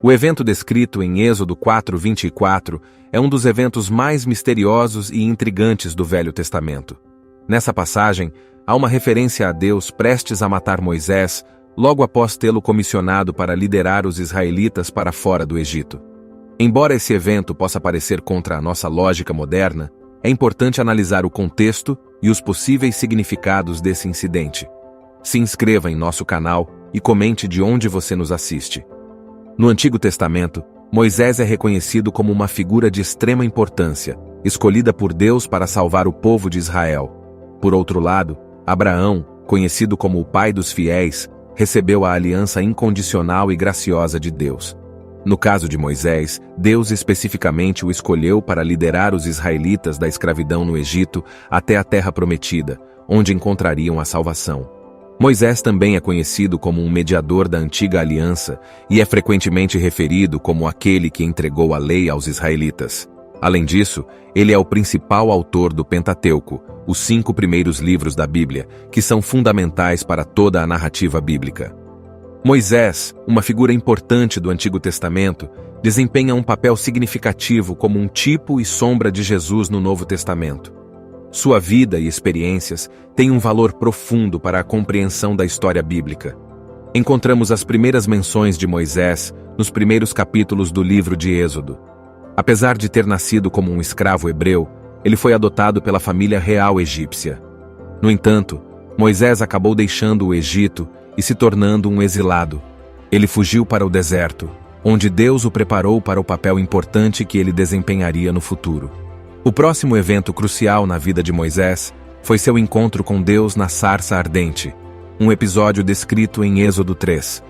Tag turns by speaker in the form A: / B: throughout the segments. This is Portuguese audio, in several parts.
A: O evento descrito em Êxodo 4:24 é um dos eventos mais misteriosos e intrigantes do Velho Testamento. Nessa passagem, há uma referência a Deus prestes a matar Moisés, logo após tê-lo comissionado para liderar os israelitas para fora do Egito. Embora esse evento possa parecer contra a nossa lógica moderna, é importante analisar o contexto e os possíveis significados desse incidente. Se inscreva em nosso canal e comente de onde você nos assiste. No Antigo Testamento, Moisés é reconhecido como uma figura de extrema importância, escolhida por Deus para salvar o povo de Israel. Por outro lado, Abraão, conhecido como o pai dos fiéis, recebeu a aliança incondicional e graciosa de Deus. No caso de Moisés, Deus especificamente o escolheu para liderar os israelitas da escravidão no Egito até a Terra Prometida, onde encontrariam a salvação. Moisés também é conhecido como um mediador da antiga aliança e é frequentemente referido como aquele que entregou a lei aos israelitas. Além disso, ele é o principal autor do Pentateuco, os 5 primeiros livros da Bíblia, que são fundamentais para toda a narrativa bíblica. Moisés, uma figura importante do Antigo Testamento, desempenha um papel significativo como um tipo e sombra de Jesus no Novo Testamento. Sua vida e experiências têm um valor profundo para a compreensão da história bíblica. Encontramos as primeiras menções de Moisés nos primeiros capítulos do livro de Êxodo. Apesar de ter nascido como um escravo hebreu, ele foi adotado pela família real egípcia. No entanto, Moisés acabou deixando o Egito e se tornando um exilado. Ele fugiu para o deserto, onde Deus o preparou para o papel importante que ele desempenharia no futuro. O próximo evento crucial na vida de Moisés foi seu encontro com Deus na sarça ardente, um episódio descrito em Êxodo 3.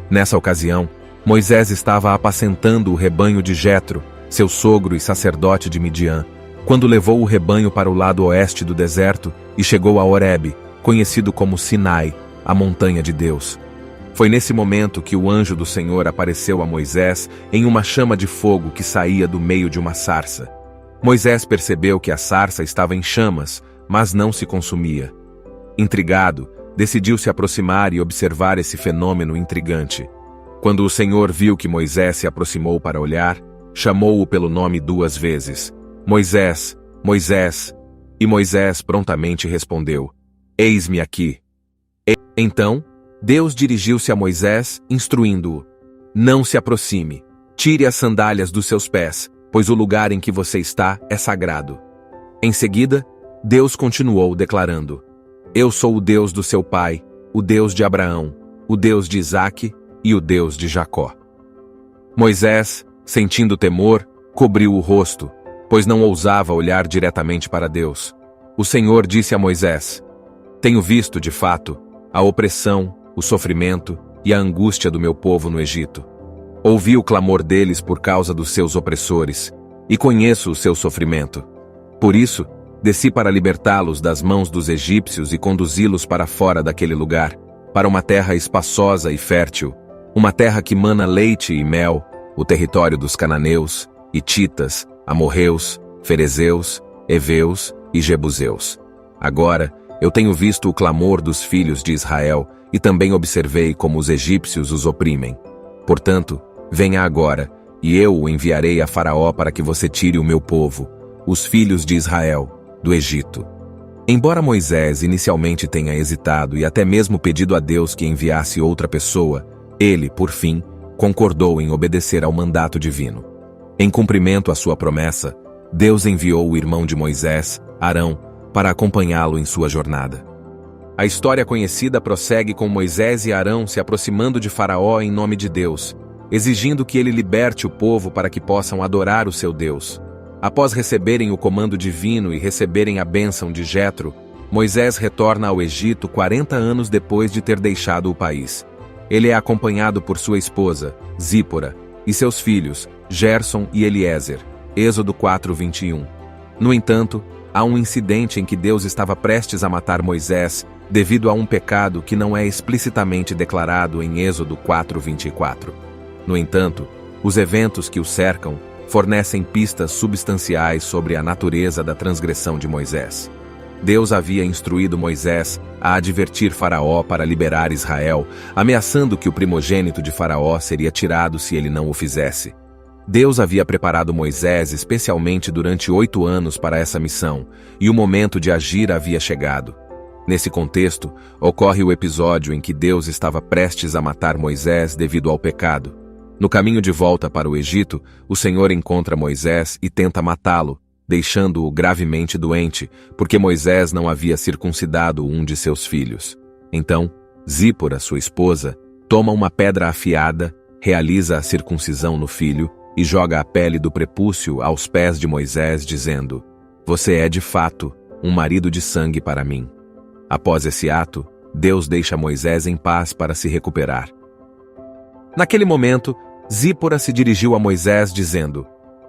A: Nessa ocasião, Moisés estava apacentando o rebanho de Jetro, seu sogro e sacerdote de Midian, quando levou o rebanho para o lado oeste do deserto e chegou a Horebe, conhecido como Sinai, a montanha de Deus. Foi nesse momento que o anjo do Senhor apareceu a Moisés em uma chama de fogo que saía do meio de uma sarça. Moisés percebeu que a sarça estava em chamas, mas não se consumia. Intrigado, decidiu se aproximar e observar esse fenômeno intrigante. Quando o Senhor viu que Moisés se aproximou para olhar, chamou-o pelo nome 2 vezes: Moisés, Moisés. E Moisés prontamente respondeu: Eis-me aqui. Então, Deus dirigiu-se a Moisés, instruindo-o: Não se aproxime, tire as sandálias dos seus pés, pois o lugar em que você está é sagrado. Em seguida, Deus continuou declarando: Eu sou o Deus do seu pai, o Deus de Abraão, o Deus de Isaque e o Deus de Jacó. Moisés, sentindo temor, cobriu o rosto, pois não ousava olhar diretamente para Deus. O Senhor disse a Moisés: Tenho visto, de fato, a opressão, o sofrimento e a angústia do meu povo no Egito. Ouvi o clamor deles por causa dos seus opressores, e conheço o seu sofrimento. Por isso, desci para libertá-los das mãos dos egípcios e conduzi-los para fora daquele lugar, para uma terra espaçosa e fértil, uma terra que mana leite e mel, o território dos cananeus, hititas, amorreus, ferezeus, heveus e jebuseus. Agora, eu tenho visto o clamor dos filhos de Israel e também observei como os egípcios os oprimem. Portanto, venha agora, e eu o enviarei a Faraó para que você tire o meu povo, os filhos de Israel, do Egito. Embora Moisés inicialmente tenha hesitado e até mesmo pedido a Deus que enviasse outra pessoa, ele, por fim, concordou em obedecer ao mandato divino. Em cumprimento à sua promessa, Deus enviou o irmão de Moisés, Arão, para acompanhá-lo em sua jornada. A história conhecida prossegue com Moisés e Arão se aproximando de Faraó em nome de Deus, exigindo que ele liberte o povo para que possam adorar o seu Deus. Após receberem o comando divino e receberem a bênção de Jetro, Moisés retorna ao Egito 40 anos depois de ter deixado o país. Ele é acompanhado por sua esposa, Zípora, e seus filhos, Gerson e Eliezer. Êxodo 4:21. No entanto, há um incidente em que Deus estava prestes a matar Moisés devido a um pecado que não é explicitamente declarado em Êxodo 4:24. No entanto, os eventos que o cercam fornecem pistas substanciais sobre a natureza da transgressão de Moisés. Deus havia instruído Moisés a advertir Faraó para liberar Israel, ameaçando que o primogênito de Faraó seria tirado se ele não o fizesse. Deus havia preparado Moisés especialmente durante 8 anos para essa missão, e o momento de agir havia chegado. Nesse contexto, ocorre o episódio em que Deus estava prestes a matar Moisés devido ao pecado. No caminho de volta para o Egito, o Senhor encontra Moisés e tenta matá-lo, deixando-o gravemente doente, porque Moisés não havia circuncidado um de seus filhos. Então, Zípora, sua esposa, toma uma pedra afiada, realiza a circuncisão no filho e joga a pele do prepúcio aos pés de Moisés, dizendo: "Você é, de fato, um marido de sangue para mim." Após esse ato, Deus deixa Moisés em paz para se recuperar. Naquele momento, Zípora se dirigiu a Moisés dizendo: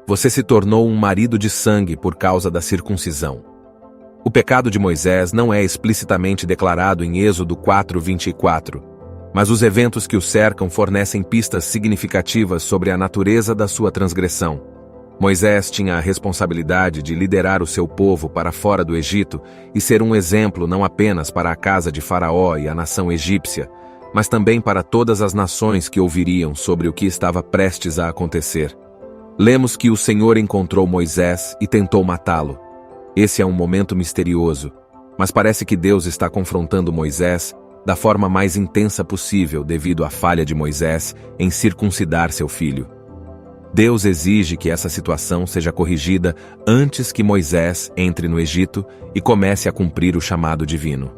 A: "Você se tornou um marido de sangue por causa da circuncisão." O pecado de Moisés não é explicitamente declarado em Êxodo 4:24, mas os eventos que o cercam fornecem pistas significativas sobre a natureza da sua transgressão. Moisés tinha a responsabilidade de liderar o seu povo para fora do Egito e ser um exemplo não apenas para a casa de Faraó e a nação egípcia, mas também para todas as nações que ouviriam sobre o que estava prestes a acontecer. Lemos que o Senhor encontrou Moisés e tentou matá-lo. Esse é um momento misterioso, mas parece que Deus está confrontando Moisés da forma mais intensa possível devido à falha de Moisés em circuncidar seu filho. Deus exige que essa situação seja corrigida antes que Moisés entre no Egito e comece a cumprir o chamado divino.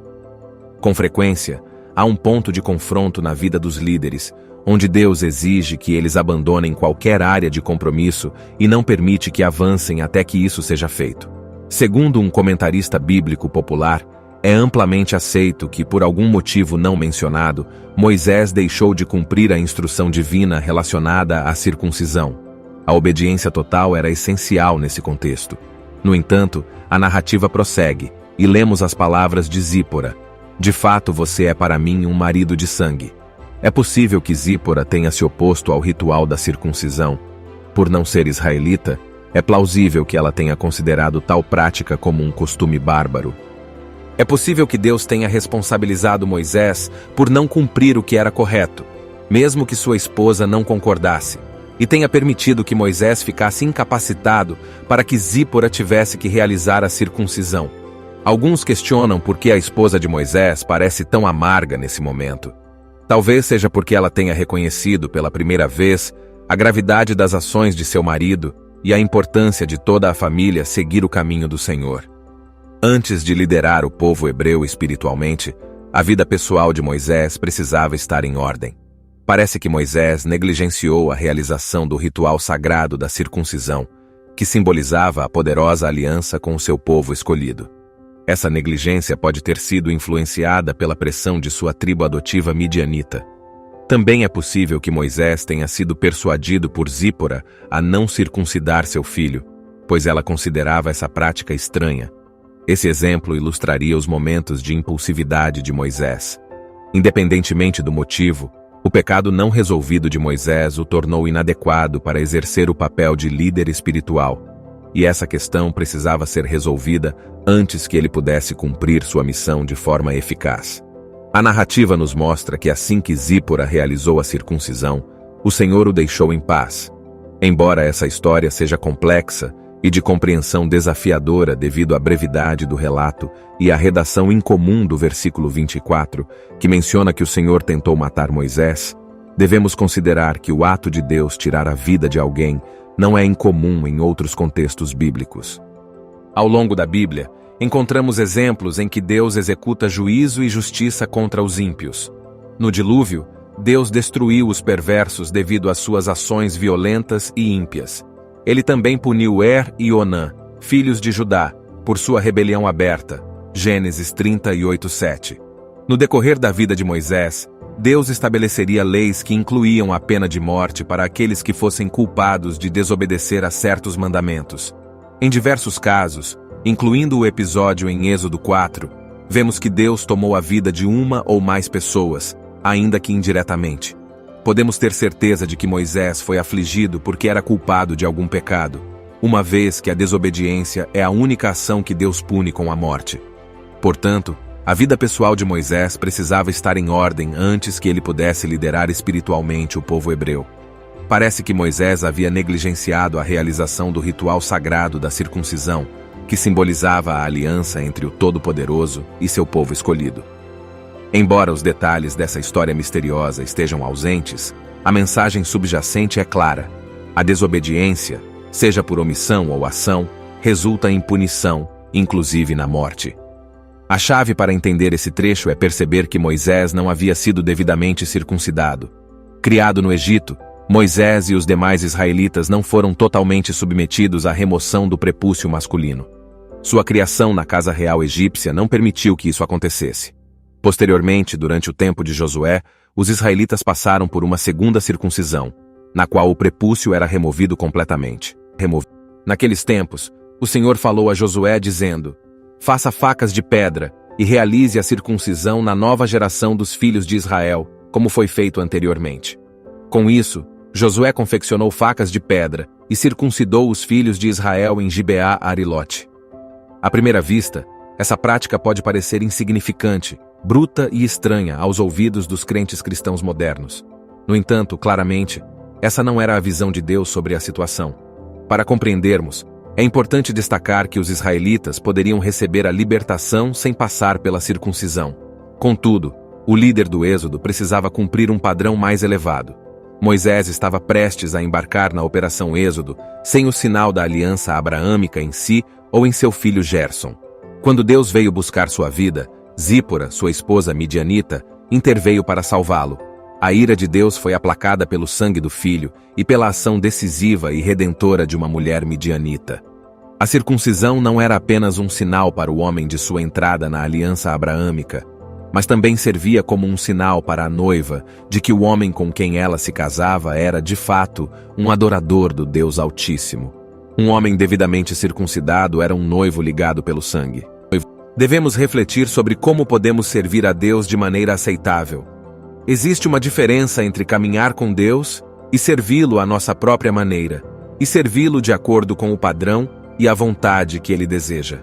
A: Com frequência, há um ponto de confronto na vida dos líderes, onde Deus exige que eles abandonem qualquer área de compromisso e não permite que avancem até que isso seja feito. Segundo um comentarista bíblico popular, é amplamente aceito que, por algum motivo não mencionado, Moisés deixou de cumprir a instrução divina relacionada à circuncisão. A obediência total era essencial nesse contexto. No entanto, a narrativa prossegue, e lemos as palavras de Zípora: "De fato, você é para mim um marido de sangue." É possível que Zípora tenha se oposto ao ritual da circuncisão. Por não ser israelita, é plausível que ela tenha considerado tal prática como um costume bárbaro. É possível que Deus tenha responsabilizado Moisés por não cumprir o que era correto, mesmo que sua esposa não concordasse, e tenha permitido que Moisés ficasse incapacitado para que Zípora tivesse que realizar a circuncisão. Alguns questionam por que a esposa de Moisés parece tão amarga nesse momento. Talvez seja porque ela tenha reconhecido pela primeira vez a gravidade das ações de seu marido e a importância de toda a família seguir o caminho do Senhor. Antes de liderar o povo hebreu espiritualmente, a vida pessoal de Moisés precisava estar em ordem. Parece que Moisés negligenciou a realização do ritual sagrado da circuncisão, que simbolizava a poderosa aliança com o seu povo escolhido. Essa negligência pode ter sido influenciada pela pressão de sua tribo adotiva midianita. Também é possível que Moisés tenha sido persuadido por Zípora a não circuncidar seu filho, pois ela considerava essa prática estranha. Esse exemplo ilustraria os momentos de impulsividade de Moisés. Independentemente do motivo, o pecado não resolvido de Moisés o tornou inadequado para exercer o papel de líder espiritual, e essa questão precisava ser resolvida antes que ele pudesse cumprir sua missão de forma eficaz. A narrativa nos mostra que assim que Zípora realizou a circuncisão, o Senhor o deixou em paz. Embora essa história seja complexa e de compreensão desafiadora devido à brevidade do relato e à redação incomum do versículo 24, que menciona que o Senhor tentou matar Moisés, devemos considerar que o ato de Deus tirar a vida de alguém não é incomum em outros contextos bíblicos. Ao longo da Bíblia, encontramos exemplos em que Deus executa juízo e justiça contra os ímpios. No dilúvio, Deus destruiu os perversos devido às suas ações violentas e ímpias. Ele também puniu Er e Onã, filhos de Judá, por sua rebelião aberta. Gênesis 38:7. No decorrer da vida de Moisés, Deus estabeleceria leis que incluíam a pena de morte para aqueles que fossem culpados de desobedecer a certos mandamentos. Em diversos casos, incluindo o episódio em Êxodo 4, vemos que Deus tomou a vida de uma ou mais pessoas, ainda que indiretamente. Podemos ter certeza de que Moisés foi afligido porque era culpado de algum pecado, uma vez que a desobediência é a única ação que Deus pune com a morte. Portanto, a vida pessoal de Moisés precisava estar em ordem antes que ele pudesse liderar espiritualmente o povo hebreu. Parece que Moisés havia negligenciado a realização do ritual sagrado da circuncisão, que simbolizava a aliança entre o Todo-Poderoso e seu povo escolhido. Embora os detalhes dessa história misteriosa estejam ausentes, a mensagem subjacente é clara. A desobediência, seja por omissão ou ação, resulta em punição, inclusive na morte. A chave para entender esse trecho é perceber que Moisés não havia sido devidamente circuncidado. Criado no Egito, Moisés e os demais israelitas não foram totalmente submetidos à remoção do prepúcio masculino. Sua criação na casa real egípcia não permitiu que isso acontecesse. Posteriormente, durante o tempo de Josué, os israelitas passaram por uma segunda circuncisão, na qual o prepúcio era removido completamente. Naqueles tempos, o Senhor falou a Josué dizendo: faça facas de pedra e realize a circuncisão na nova geração dos filhos de Israel, como foi feito anteriormente. Com isso, Josué confeccionou facas de pedra e circuncidou os filhos de Israel em Gibeá Arilote. À primeira vista, essa prática pode parecer insignificante, bruta e estranha aos ouvidos dos crentes cristãos modernos. No entanto, claramente, essa não era a visão de Deus sobre a situação. Para compreendermos, é importante destacar que os israelitas poderiam receber a libertação sem passar pela circuncisão. Contudo, o líder do Êxodo precisava cumprir um padrão mais elevado. Moisés estava prestes a embarcar na Operação Êxodo sem o sinal da aliança abraâmica em si ou em seu filho Gerson. Quando Deus veio buscar sua vida, Zípora, sua esposa midianita, interveio para salvá-lo. A ira de Deus foi aplacada pelo sangue do filho e pela ação decisiva e redentora de uma mulher midianita. A circuncisão não era apenas um sinal para o homem de sua entrada na aliança abraâmica, mas também servia como um sinal para a noiva de que o homem com quem ela se casava era, de fato, um adorador do Deus Altíssimo. Um homem devidamente circuncidado era um noivo ligado pelo sangue. Devemos refletir sobre como podemos servir a Deus de maneira aceitável. Existe uma diferença entre caminhar com Deus e servi-lo à nossa própria maneira, e servi-lo de acordo com o padrão e a vontade que ele deseja.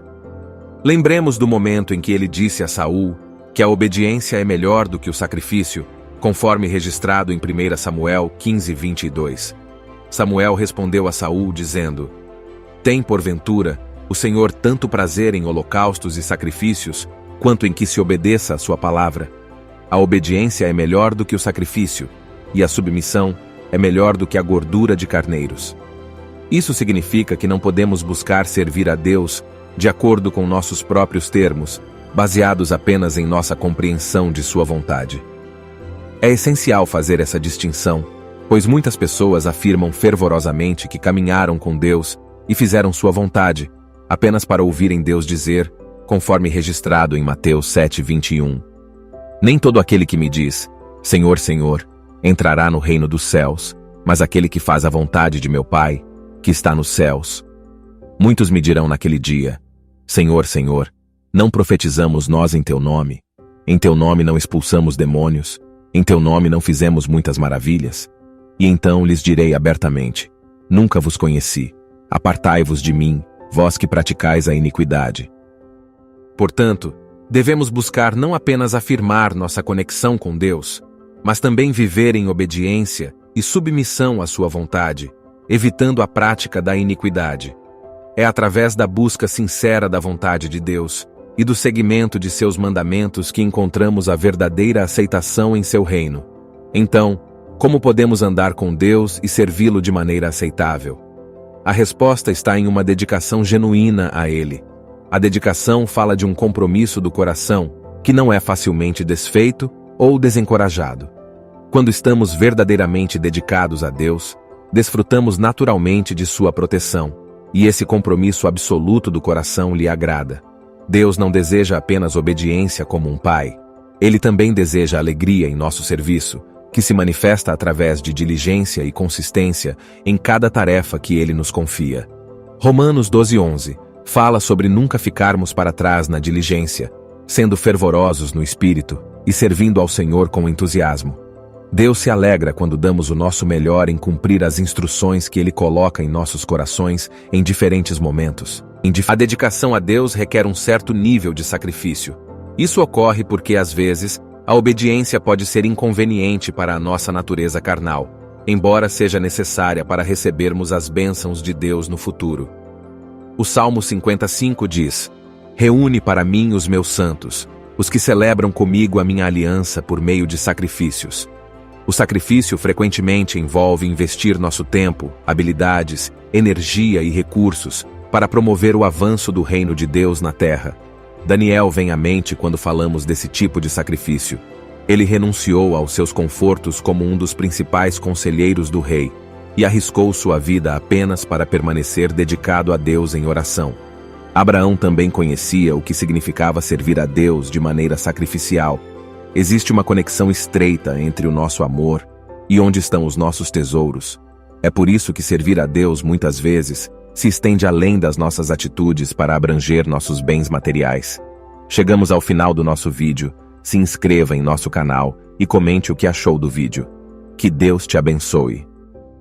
A: Lembremos do momento em que ele disse a Saul que a obediência é melhor do que o sacrifício, conforme registrado em 1 Samuel 15:22. Samuel respondeu a Saul dizendo: tem, porventura, o Senhor tanto prazer em holocaustos e sacrifícios, quanto em que se obedeça a sua palavra? A obediência é melhor do que o sacrifício, e a submissão é melhor do que a gordura de carneiros. Isso significa que não podemos buscar servir a Deus de acordo com nossos próprios termos, baseados apenas em nossa compreensão de sua vontade. É essencial fazer essa distinção, pois muitas pessoas afirmam fervorosamente que caminharam com Deus e fizeram sua vontade, apenas para ouvirem Deus dizer, conforme registrado em Mateus 7:21. Nem todo aquele que me diz, Senhor, Senhor, entrará no reino dos céus, mas aquele que faz a vontade de meu Pai, que está nos céus. Muitos me dirão naquele dia, Senhor, Senhor, não profetizamos nós em teu nome? Em teu nome não expulsamos demônios? Em teu nome não fizemos muitas maravilhas? E então lhes direi abertamente, nunca vos conheci, apartai-vos de mim, vós que praticais a iniquidade. Portanto, devemos buscar não apenas afirmar nossa conexão com Deus, mas também viver em obediência e submissão à sua vontade, evitando a prática da iniquidade. É através da busca sincera da vontade de Deus e do seguimento de seus mandamentos que encontramos a verdadeira aceitação em seu reino. Então, como podemos andar com Deus e servi-lo de maneira aceitável? A resposta está em uma dedicação genuína a Ele. A dedicação fala de um compromisso do coração que não é facilmente desfeito ou desencorajado. Quando estamos verdadeiramente dedicados a Deus, desfrutamos naturalmente de sua proteção, e esse compromisso absoluto do coração lhe agrada. Deus não deseja apenas obediência como um pai. Ele também deseja alegria em nosso serviço, que se manifesta através de diligência e consistência em cada tarefa que Ele nos confia. Romanos 12:11 fala sobre nunca ficarmos para trás na diligência, sendo fervorosos no espírito e servindo ao Senhor com entusiasmo. Deus se alegra quando damos o nosso melhor em cumprir as instruções que Ele coloca em nossos corações em diferentes momentos. A dedicação a Deus requer um certo nível de sacrifício. Isso ocorre porque, às vezes, a obediência pode ser inconveniente para a nossa natureza carnal, embora seja necessária para recebermos as bênçãos de Deus no futuro. O Salmo 55 diz: "Reúne para mim os meus santos, os que celebram comigo a minha aliança por meio de sacrifícios." O sacrifício frequentemente envolve investir nosso tempo, habilidades, energia e recursos para promover o avanço do reino de Deus na terra. Daniel vem à mente quando falamos desse tipo de sacrifício. Ele renunciou aos seus confortos como um dos principais conselheiros do rei e arriscou sua vida apenas para permanecer dedicado a Deus em oração. Abraão também conhecia o que significava servir a Deus de maneira sacrificial. Existe uma conexão estreita entre o nosso amor e onde estão os nossos tesouros. É por isso que servir a Deus muitas vezes se estende além das nossas atitudes para abranger nossos bens materiais. Chegamos ao final do nosso vídeo. Se inscreva em nosso canal e comente o que achou do vídeo. Que Deus te abençoe.